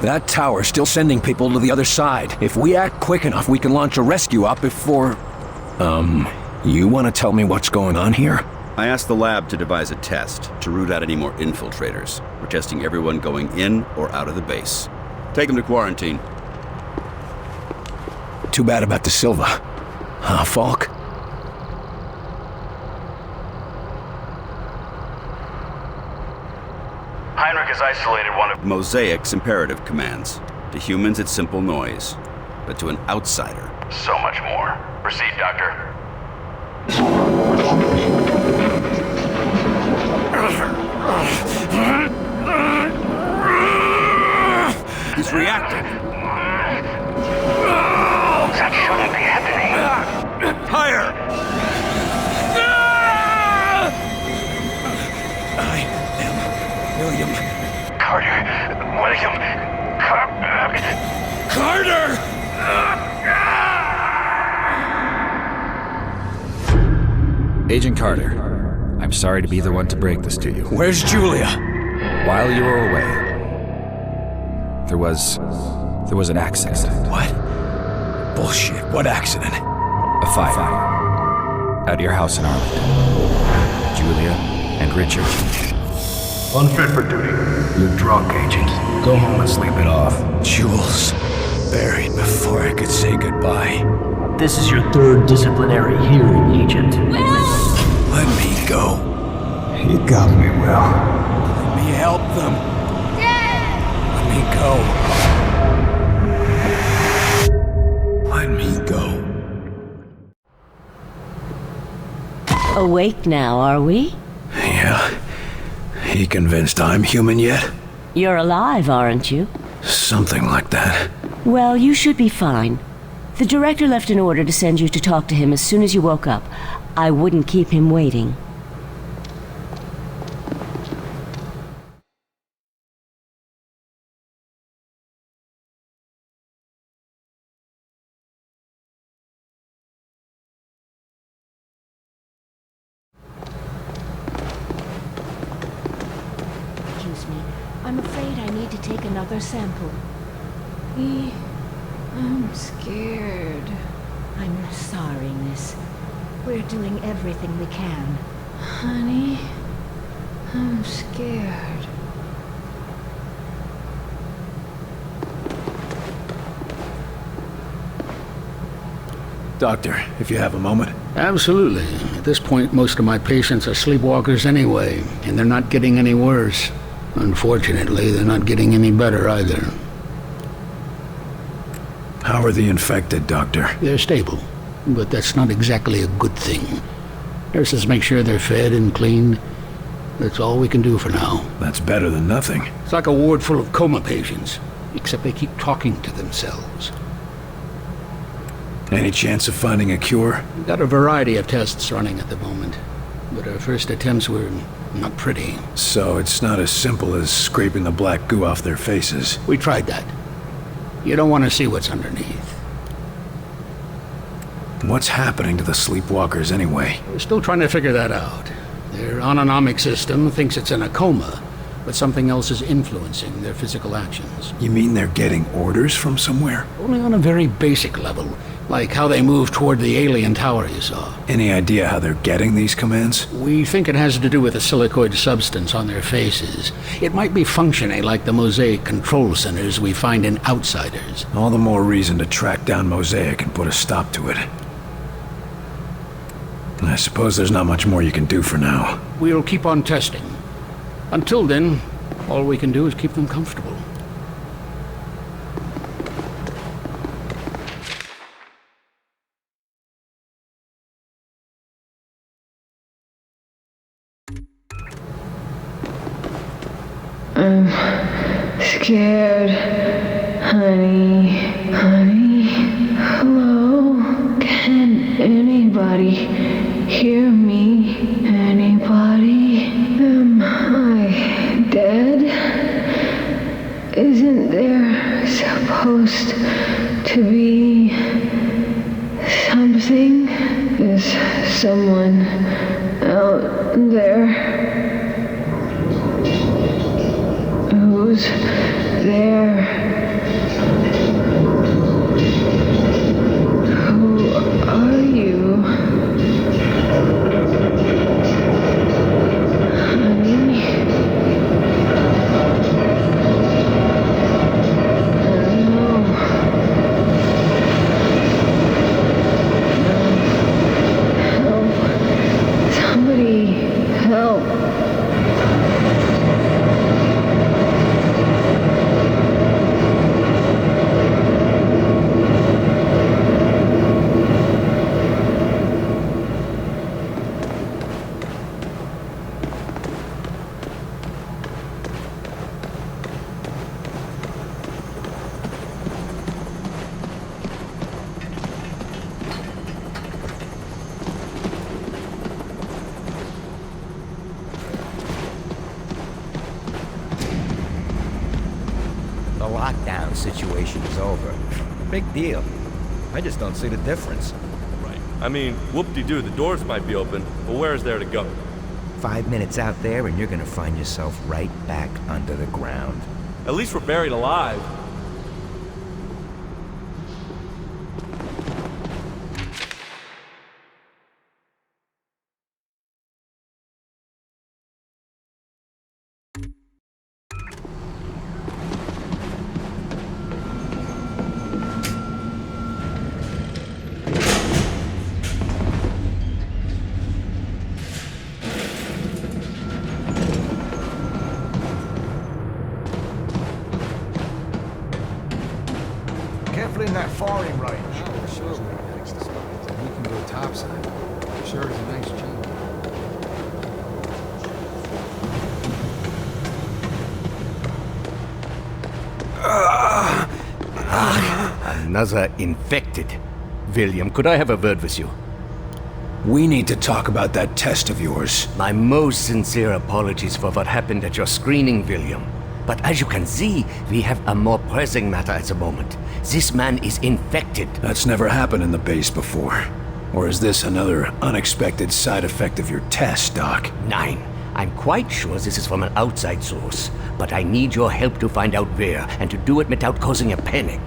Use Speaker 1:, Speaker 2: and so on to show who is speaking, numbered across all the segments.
Speaker 1: That tower's still sending people to the other side. If we act quick enough, we can launch a rescue op before... You want to tell me what's going on here?
Speaker 2: I asked the lab to devise a test to root out any more infiltrators. We're testing everyone going in or out of the base. Take them to quarantine.
Speaker 1: Too bad about De Silva. Huh, Falk?
Speaker 3: Heinrich has isolated one of
Speaker 2: Mosaic's imperative commands. To humans, it's simple noise. But to an outsider...
Speaker 3: so much more. Proceed, Doctor.
Speaker 2: He's reacting.
Speaker 3: That shouldn't be happening.
Speaker 2: Higher!
Speaker 1: I am William.
Speaker 3: Carter. William.
Speaker 1: Carter!
Speaker 4: Agent Carter, I'm sorry to be the one to break this to you.
Speaker 1: Where's Julia?
Speaker 4: While you were away, there was an accident.
Speaker 1: What? Bullshit. What accident?
Speaker 4: A fire. At your house in Arlington. Julia and Richard.
Speaker 5: Unfit for duty. You're drunk, Agent. Go home and sleep it off.
Speaker 1: Jules. Buried before I could say goodbye.
Speaker 6: This is your third disciplinary hearing, Agent.
Speaker 1: Let me go.
Speaker 5: You got me, Will.
Speaker 1: Let me help them. Let me go.
Speaker 7: Awake now, are we?
Speaker 1: Yeah. He convinced I'm human yet?
Speaker 7: You're alive, aren't you?
Speaker 1: Something like that.
Speaker 7: Well, you should be fine. The director left an order to send you to talk to him as soon as you woke up. I wouldn't keep him waiting. Excuse me. I'm afraid I need to take another sample.
Speaker 8: I'm scared.
Speaker 7: I'm sorry, miss. We're doing everything we can.
Speaker 8: Honey, I'm scared.
Speaker 1: Doctor, if you have a moment.
Speaker 9: Absolutely. At this point, most of my patients are sleepwalkers anyway, and they're not getting any worse. Unfortunately, they're not getting any better either.
Speaker 1: How are the infected, Doctor?
Speaker 9: They're stable, but that's not exactly a good thing. Nurses make sure they're fed and cleaned. That's all we can do for now.
Speaker 1: That's better than nothing.
Speaker 9: It's like a ward full of coma patients, except they keep talking to themselves.
Speaker 1: Any chance of finding a cure?
Speaker 9: We've got a variety of tests running at the moment, but our first attempts were not pretty.
Speaker 1: So it's not as simple as scraping the black goo off their faces.
Speaker 9: We tried that. You don't want to see what's underneath.
Speaker 1: What's happening to the sleepwalkers anyway?
Speaker 9: We're still trying to figure that out. Their autonomic system thinks it's in a coma, but something else is influencing their physical actions.
Speaker 1: You mean they're getting orders from somewhere?
Speaker 9: Only on a very basic level, like how they move toward the alien tower you saw.
Speaker 1: Any idea how they're getting these commands?
Speaker 9: We think it has to do with a silicoid substance on their faces. It might be functioning like the Mosaic control centers we find in Outsiders.
Speaker 1: All the more reason to track down Mosaic and put a stop to it. I suppose there's not much more you can do for now.
Speaker 9: We'll keep on testing. Until then, all we can do is keep them comfortable.
Speaker 8: I'm scared, honey. Honey, hello? Can anybody hear me? Anybody? Am I dead? Isn't there supposed to be something? Is someone out there? Who's there?
Speaker 10: lockdown situation is over. Big deal. I just don't see the difference.
Speaker 11: Right. I mean, whoop-de-doo, the doors might be open, but where is there to go?
Speaker 10: 5 minutes out there and you're gonna find yourself right back under the ground.
Speaker 11: At least we're buried alive.
Speaker 12: Careful in that firing range.
Speaker 13: Oh, sure. Next to spot. We can go topside. Sure, it's a nice job.
Speaker 14: Another infected. William, could I have a word with you?
Speaker 1: We need to talk about that test of yours.
Speaker 14: My most sincere apologies for what happened at your screening, William. But as you can see, we have a more pressing matter at the moment. This man is infected.
Speaker 1: That's never happened in the base before. Or is this another unexpected side effect of your test, Doc?
Speaker 14: Nine. I'm quite sure this is from an outside source, but I need your help to find out where, and to do it without causing a panic.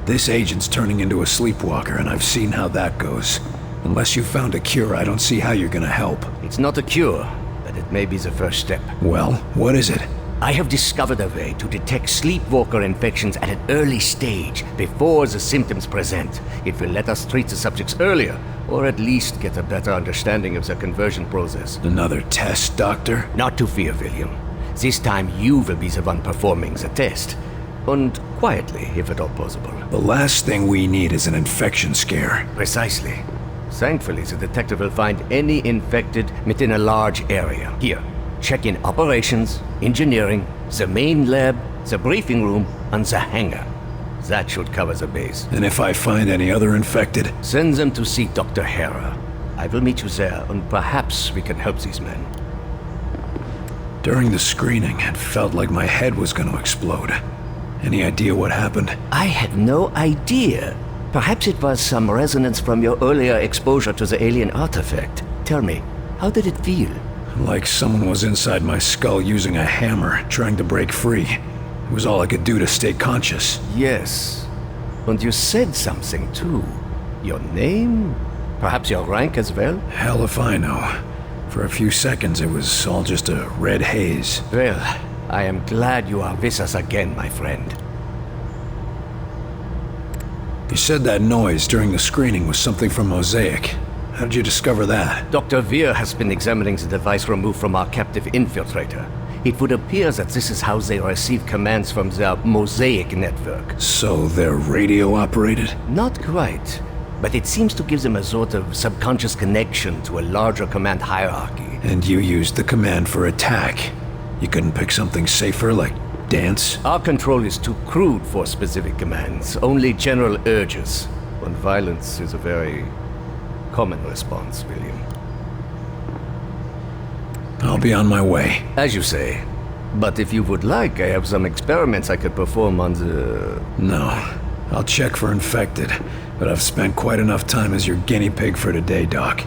Speaker 1: This agent's turning into a sleepwalker, and I've seen how that goes. Unless you've found a cure, I don't see how you're gonna help.
Speaker 14: It's not a cure, but it may be the first step.
Speaker 1: Well, what is it?
Speaker 14: I have discovered a way to detect sleepwalker infections at an early stage, before the symptoms present. It will let us treat the subjects earlier, or at least get a better understanding of the conversion process.
Speaker 1: Another test, Doctor?
Speaker 14: Not to fear, William. This time you will be the one performing the test. And quietly, if at all possible.
Speaker 1: The last thing we need is an infection scare.
Speaker 14: Precisely. Thankfully, the detective will find any infected within a large area. Here, check in operations, engineering, the main lab, the briefing room, and the hangar. That should cover the base.
Speaker 1: And if I find any other infected?
Speaker 14: Send them to see Dr. Hera. I will meet you there, and perhaps we can help these men.
Speaker 1: During the screening, it felt like my head was going to explode. Any idea what happened?
Speaker 14: I had no idea. Perhaps it was some resonance from your earlier exposure to the alien artifact. Tell me, how did it feel?
Speaker 1: Like someone was inside my skull using a hammer, trying to break free. It was all I could do to stay conscious.
Speaker 14: Yes. And you said something too. Your name? Perhaps your rank as well?
Speaker 1: Hell if I know. For a few seconds it was all just a red haze.
Speaker 14: Well, I am glad you are with us again, my friend.
Speaker 1: You said that noise during the screening was something from Mosaic. How did you discover that?
Speaker 14: Dr. Veer has been examining the device removed from our captive infiltrator. It would appear that this is how they receive commands from their Mosaic network.
Speaker 1: So they're radio-operated?
Speaker 14: Not quite. But it seems to give them a sort of subconscious connection to a larger command hierarchy.
Speaker 1: And you used the command for attack. You couldn't pick something safer, like dance?
Speaker 14: Our control is too crude for specific commands, only general urges. And violence is a very common response, William.
Speaker 1: I'll be on my way.
Speaker 14: As you say. But if you would like, I have some experiments I could perform on the...
Speaker 1: No. I'll check for infected, but I've spent quite enough time as your guinea pig for today, Doc.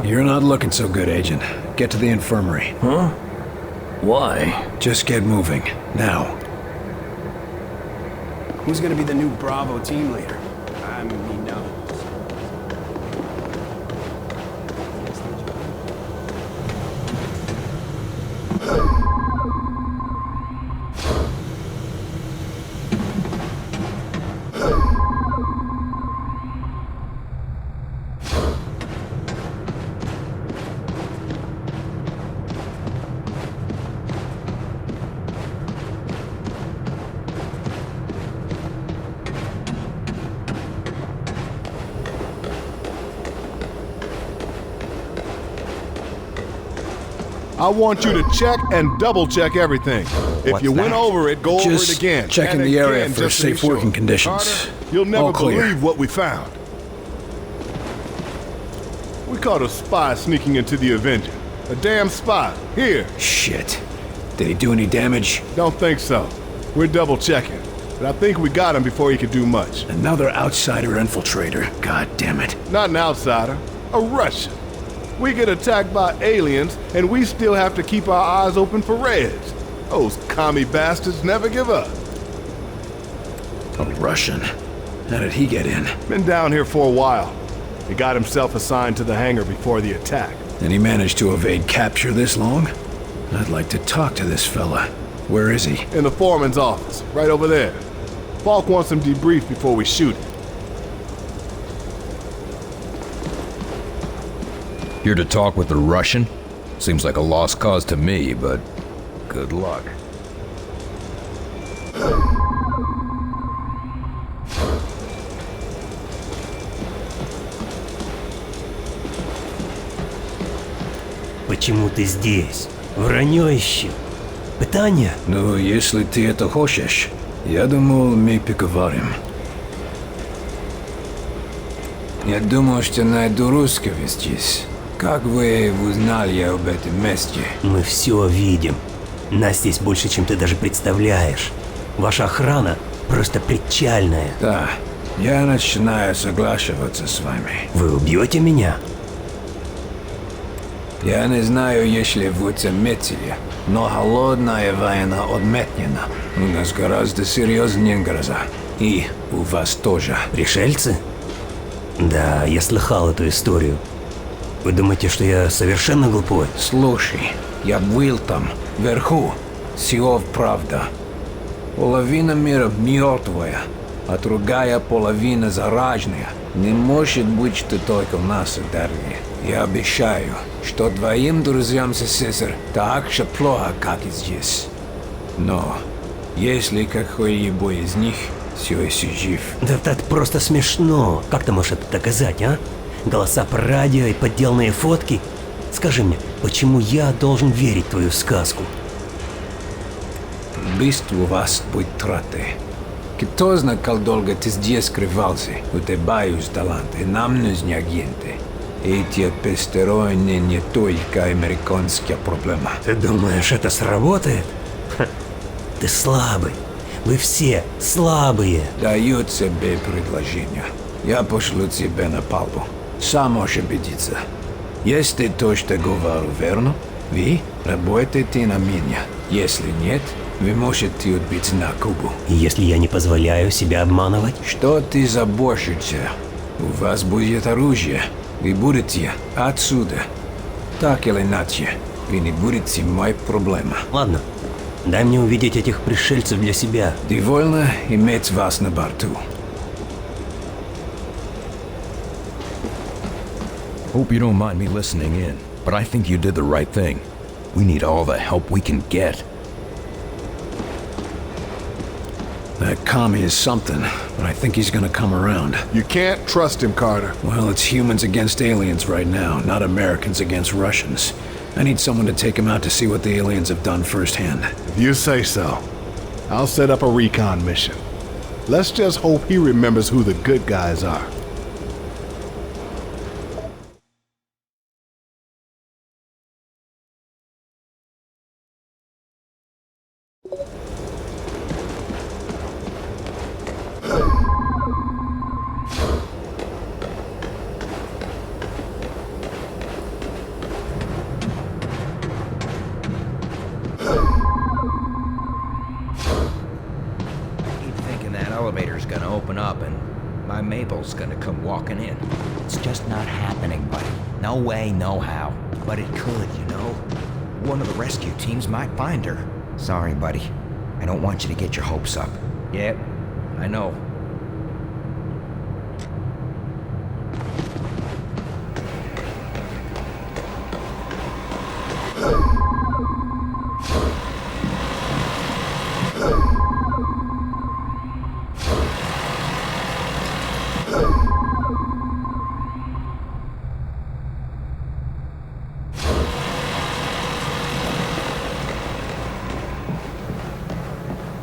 Speaker 1: You're not looking so good, Agent. Get to the infirmary.
Speaker 6: Huh? Why?
Speaker 1: Just get moving. Now.
Speaker 15: Who's gonna be the new Bravo team leader? I mean, no.
Speaker 12: I want you to check and double-check everything. If you went over it, go over it again.
Speaker 1: Checking
Speaker 12: and
Speaker 1: the area
Speaker 12: again,
Speaker 1: for
Speaker 12: just to be
Speaker 1: safe working conditions.
Speaker 12: Carter, you'll never
Speaker 1: All clear.
Speaker 12: believe what we found. We caught a spy sneaking into the Avenger. A damn spy. Here.
Speaker 1: Shit. Did he do any damage?
Speaker 12: Don't think so. We're double-checking. But I think we got him before he could do much.
Speaker 1: Another outsider infiltrator. God damn it.
Speaker 12: Not an outsider. A Russian. We get attacked by aliens, and we still have to keep our eyes open for Reds. Those commie bastards never give up.
Speaker 1: A Russian? How did he get in?
Speaker 12: Been down here for a while. He got himself assigned to the hangar before the attack.
Speaker 1: And he managed to evade capture this long? I'd like to talk to this fella. Where is he?
Speaker 12: In the foreman's office, right over there. Falk wants him debriefed before we shoot him.
Speaker 4: Here to talk with the Russian? Seems like a lost cause to me, but good luck.
Speaker 6: Почему ты здесь? Вранье ищу. Питание?
Speaker 1: Ну, если ты это хочешь, я думал, мы поговорим. Я думал, что найду русского здесь. Как вы узнали об этом месте?
Speaker 6: Мы все видим. Нас здесь больше, чем ты даже представляешь. Ваша охрана просто причальная.
Speaker 1: Да, я начинаю соглашиваться с вами.
Speaker 6: Вы убьете меня?
Speaker 1: Я не знаю, если вы заметили, но холодная война отметнена. У нас гораздо серьезнее гроза. И у вас тоже.
Speaker 6: Пришельцы? Да, я слыхал эту историю. Вы думаете, что я совершенно глупой?
Speaker 1: Слушай, я был там, вверху. Все правда. Половина мира мертвая, а другая половина зараженная. Не может быть, что только у нас ударили. Я обещаю, что твоим друзьям СССР так же плохо, как и здесь. Но если какой-либо из них все еще жив...
Speaker 6: Да это просто смешно. Как ты можешь это доказать, а? Голоса по радио и подделанные фотки? Скажи мне, почему я должен верить в твою сказку?
Speaker 1: Убийство у вас будет траты. Кто знает, как долго ты здесь скрывался? У тебя есть таланты, нам нужны агенты. Эти посторонние не только американская проблема.
Speaker 6: Ты думаешь, это сработает? Ха. Ты слабый. Вы все слабые.
Speaker 1: Даю тебе предложение. Я пошлю тебя на палубу. Сам можешь убедиться. Если то, что говорю, верно, вы работаете на меня. Если нет, вы можете отбиться на Кубу.
Speaker 6: И если я не позволяю себя обманывать?
Speaker 1: Что ты заботишься? У вас будет оружие. Вы будете отсюда. Так или иначе, вы не будете моей проблемой.
Speaker 6: Ладно, дай мне увидеть этих пришельцев для себя.
Speaker 1: Довольно иметь вас на борту.
Speaker 4: Hope you don't mind me listening in, but I think you did the right thing. We need all the help we can get.
Speaker 1: That commie is something, but I think he's gonna come around.
Speaker 12: You can't trust him, Carter.
Speaker 1: Well, it's humans against aliens right now, not Americans against Russians. I need someone to take him out to see what the aliens have done firsthand.
Speaker 12: If you say so, I'll set up a recon mission. Let's just hope he remembers who the good guys are.
Speaker 10: Elevator's gonna open up and my Mabel's gonna come walking in. It's just not happening, buddy. No way, no how. But it could, you know? One of the rescue teams might find her. Sorry, buddy. I don't want you to get your hopes up. Yeah, I know.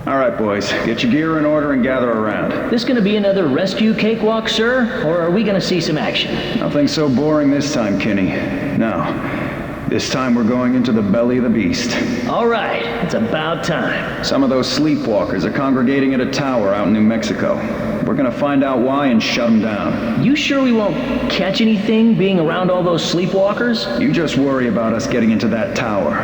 Speaker 16: All right, boys. Get your gear in order and gather around.
Speaker 17: This gonna be another rescue cakewalk, sir? Or are we gonna see some action?
Speaker 16: Nothing so boring this time, Kinney. No. This time we're going into the belly of the beast.
Speaker 17: All right, it's about time.
Speaker 16: Some of those sleepwalkers are congregating at a tower out in New Mexico. We're gonna find out why and shut them down.
Speaker 17: You sure we won't catch anything being around all those sleepwalkers?
Speaker 16: You just worry about us getting into that tower.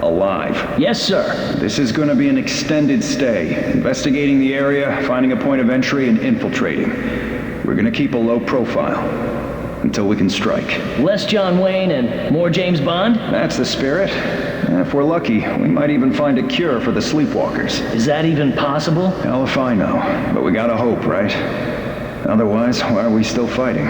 Speaker 16: Alive.
Speaker 17: Yes, sir.
Speaker 16: This is going to be an extended stay. Investigating the area, finding a point of entry, and infiltrating. We're going to keep a low profile until we can strike.
Speaker 17: Less John Wayne and more James Bond?
Speaker 16: That's the spirit. If we're lucky, we might even find a cure for the sleepwalkers.
Speaker 17: Is that even possible?
Speaker 16: Hell if I know. But we gotta hope, right? Otherwise, why are we still fighting?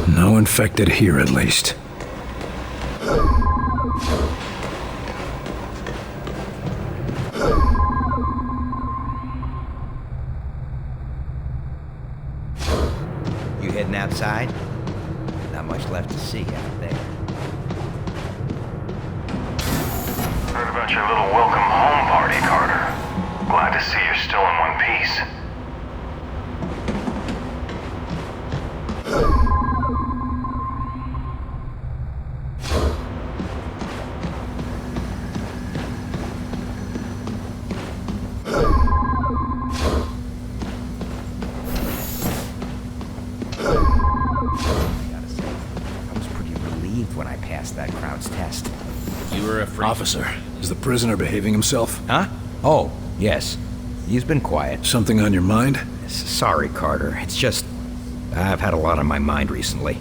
Speaker 1: No infected here, at least.
Speaker 10: You heading outside? Not much left to see out there.
Speaker 3: Heard about your little welcome home party, Carter. Glad to see you're still in one piece.
Speaker 10: When I passed that crowd's test.
Speaker 1: You were afraid. Officer, is the prisoner behaving himself?
Speaker 10: Huh? Oh, yes. He's been quiet.
Speaker 1: Something on your mind?
Speaker 10: Sorry, Carter. It's just... I've had a lot on my mind recently.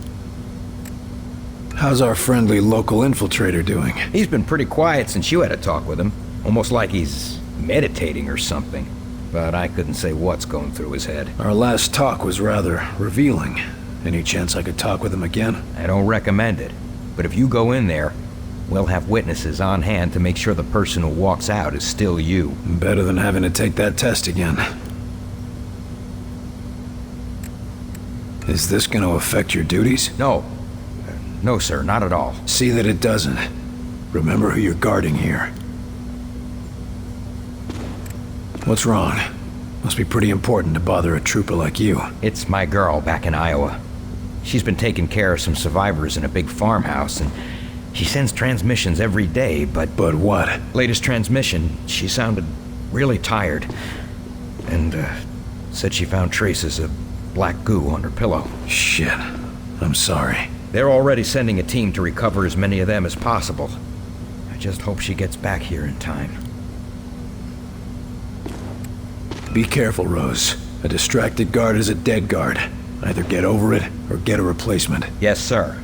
Speaker 1: How's our friendly local infiltrator doing?
Speaker 10: He's been pretty quiet since you had a talk with him. Almost like he's meditating or something. But I couldn't say what's going through his head.
Speaker 1: Our last talk was rather revealing. Any chance I could talk with him again?
Speaker 10: I don't recommend it. But if you go in there, we'll have witnesses on hand to make sure the person who walks out is still you.
Speaker 1: Better than having to take that test again. Is this going to affect your duties?
Speaker 10: No. No, sir, not at all.
Speaker 1: See that it doesn't. Remember who you're guarding here. What's wrong? Must be pretty important to bother a trooper like you.
Speaker 10: It's my girl back in Iowa. She's been taking care of some survivors in a big farmhouse, and she sends transmissions every day, but...
Speaker 1: But what?
Speaker 10: Latest transmission, she sounded really tired. And, said she found traces of black goo on her pillow.
Speaker 1: Shit. I'm sorry.
Speaker 10: They're already sending a team to recover as many of them as possible. I just hope she gets back here in time.
Speaker 1: Be careful, Rose. A distracted guard is a dead guard. Either get over it, or get a replacement.
Speaker 10: Yes, sir.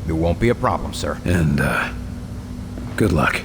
Speaker 10: It won't be a problem, sir.
Speaker 1: And, good luck.